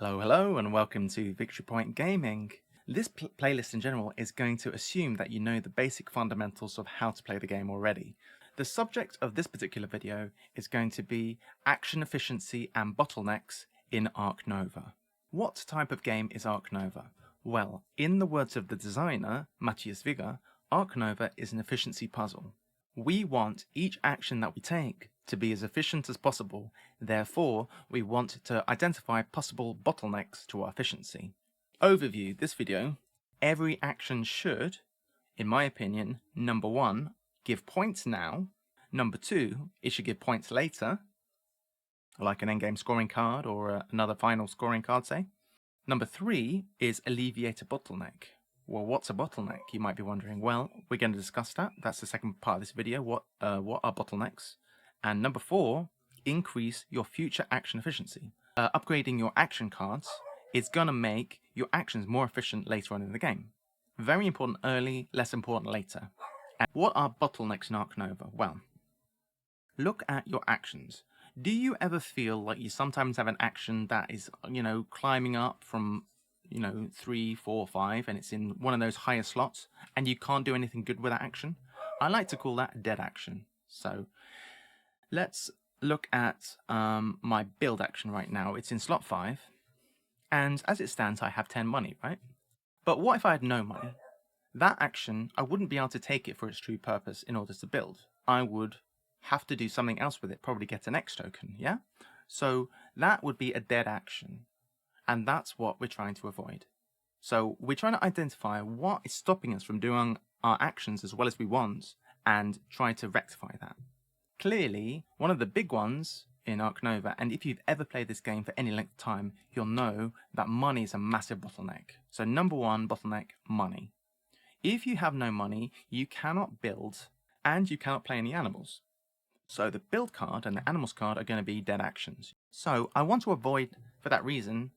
Hello, and welcome to Victory Point Gaming. This playlist in general is going to assume that you know the basic fundamentals of how to play the game already. The subject of this particular video is going to be action efficiency and bottlenecks in Ark Nova. What type of game is Ark Nova? Well, in the words of the designer, Matthias Vigger, Ark Nova is an efficiency puzzle. We want each action that we take to be as efficient as possible. Therefore, we want to identify possible bottlenecks to our efficiency. Overview: this video, every action should, in my opinion, number 1, give points now. Number 2, it should give points later, like an endgame scoring card or another final scoring card, say. Number 3 is alleviate a bottleneck. Well, what's a bottleneck, you might be wondering? Well, we're going to discuss that. That's the second part of this video. What are bottlenecks? And number 4, increase your future action efficiency. Upgrading your action cards is going to make your actions more efficient later on in the game. Very important early, less important later. And what are bottlenecks in Ark Nova? Well, look at your actions. Do you ever feel like you sometimes have an action that is, climbing up from 3, 4, 5, and it's in one of those higher slots, and you can't do anything good with that action? I like to call that a dead action. So let's look at my build action right now. It's in slot 5, and as it stands, I have 10 money, right? But what if I had no money? That action, I wouldn't be able to take it for its true purpose in order to build. I would have to do something else with it, probably get an X token, yeah? So that would be a dead action. And that's what we're trying to avoid. So we're trying to identify what is stopping us from doing our actions as well as we want and try to rectify that. Clearly, one of the big ones in Ark Nova, and if you've ever played this game for any length of time, you'll know that money is a massive bottleneck. So number 1 bottleneck, money. If you have no money, you cannot build and you cannot play any animals. So the build card and the animals card are going to be dead actions. So I want to avoid, for that reason,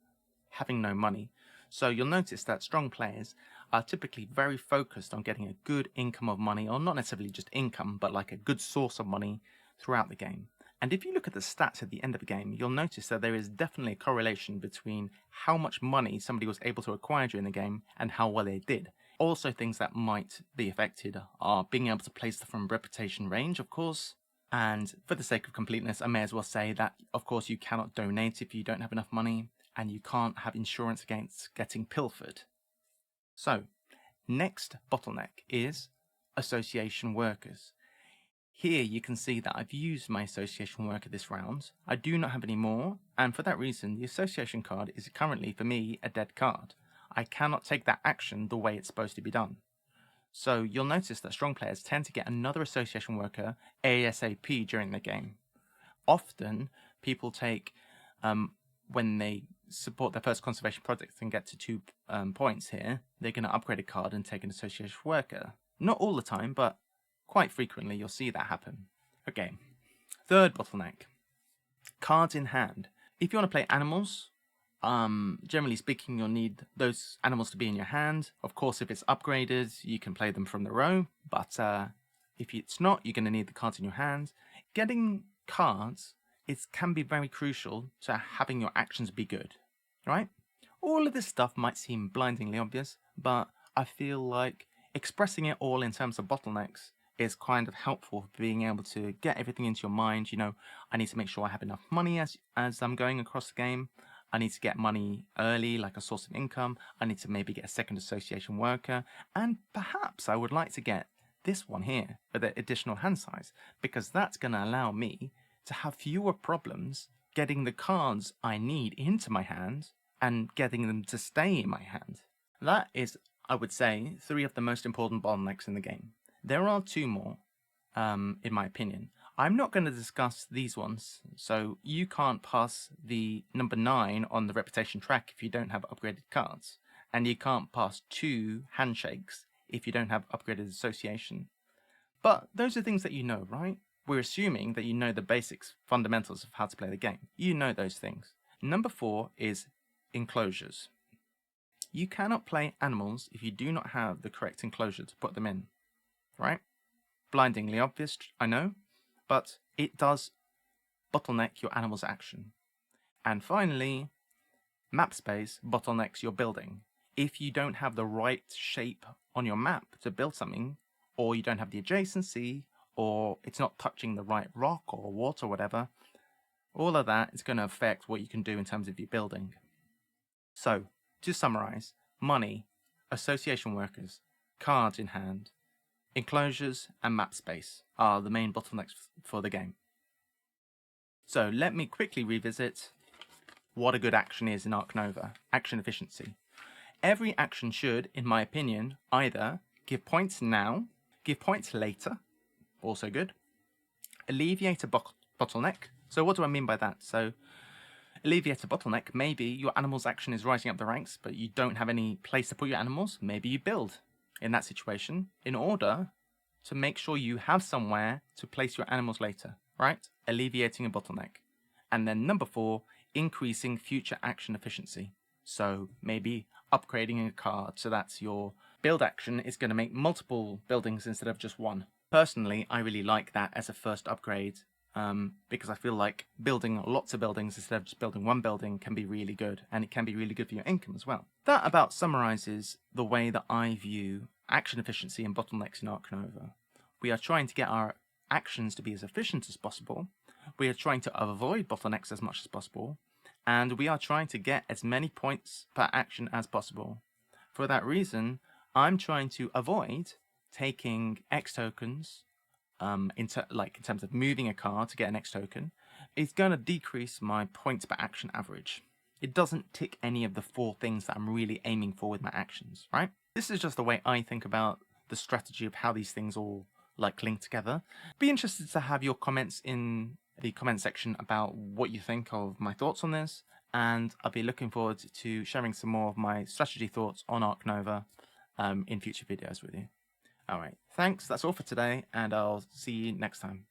having no money. So you'll notice that strong players are typically very focused on getting a good income of money, or not necessarily just income, but like a good source of money throughout the game. And if you look at the stats at the end of the game, you'll notice that there is definitely a correlation between how much money somebody was able to acquire during the game and how well they did. Also, things that might be affected are being able to place them from reputation range, of course. And for the sake of completeness, I may as well say that, of course, you cannot donate if you don't have enough money, and you can't have insurance against getting pilfered. So, next bottleneck is association workers. Here you can see that I've used my association worker this round. I do not have any more, and for that reason, the association card is currently, for me, a dead card. I cannot take that action the way it's supposed to be done. So you'll notice that strong players tend to get another association worker ASAP during the game. Often, people take, when they support their first conservation project and get to 2 points here, they're going to upgrade a card and take an association worker. Not all the time, but quite frequently you'll see that happen. Okay, third bottleneck, cards in hand. If you want to play animals, generally speaking, you'll need those animals to be in your hand. Of course, if it's upgraded, you can play them from the row, but if it's not, you're going to need the cards in your hand. Getting cards, it can be very crucial to having your actions be good, right? All of this stuff might seem blindingly obvious, but I feel like expressing it all in terms of bottlenecks is kind of helpful for being able to get everything into your mind. I need to make sure I have enough money as I'm going across the game. I need to get money early, like a source of income. I need to maybe get a second association worker. And perhaps I would like to get this one here for the additional hand size, because that's going to allow me to have fewer problems getting the cards I need into my hand and getting them to stay in my hand. That is, I would say, 3 of the most important bottlenecks in the game. There are 2 more, in my opinion. I'm not going to discuss these ones, so you can't pass the number 9 on the reputation track if you don't have upgraded cards, and you can't pass 2 handshakes if you don't have upgraded association. But those are things that you know, right? We're assuming that you know the basics, fundamentals of how to play the game. You know those things. Number 4 is enclosures. You cannot play animals if you do not have the correct enclosure to put them in, right? Blindingly obvious, I know, but it does bottleneck your animal's action. And finally, map space bottlenecks your building. If you don't have the right shape on your map to build something, or you don't have the adjacency, or it's not touching the right rock or water or whatever, all of that is going to affect what you can do in terms of your building. So, to summarize, money, association workers, cards in hand, enclosures, and map space are the main bottlenecks for the game. So let me quickly revisit what a good action is in Ark Nova. Action efficiency. Every action should, in my opinion, either give points now, give points later, also good, alleviate a bottleneck. So what do I mean by that? So alleviate a bottleneck, maybe your animal's action is rising up the ranks, but you don't have any place to put your animals. Maybe you build in that situation in order to make sure you have somewhere to place your animals later, right? Alleviating a bottleneck. And then number 4, increasing future action efficiency. So maybe upgrading a card so that your build action is going to make multiple buildings instead of just one. Personally, I really like that as a first upgrade because I feel like building lots of buildings instead of just building one building can be really good, and it can be really good for your income as well. That about summarizes the way that I view action efficiency and bottlenecks in Ark Nova. We are trying to get our actions to be as efficient as possible. We are trying to avoid bottlenecks as much as possible, and we are trying to get as many points per action as possible. For that reason, I'm trying to avoid taking X tokens in terms of moving a card to get an X token. It's going to decrease my points per action average. It doesn't tick any of the 4 things that I'm really aiming for with my actions, right? This is just the way I think about the strategy of how these things all link together. Be interested to have your comments in the comment section about what you think of my thoughts on this, and I'll be looking forward to sharing some more of my strategy thoughts on Ark Nova in future videos with you. Alright, thanks, that's all for today, and I'll see you next time.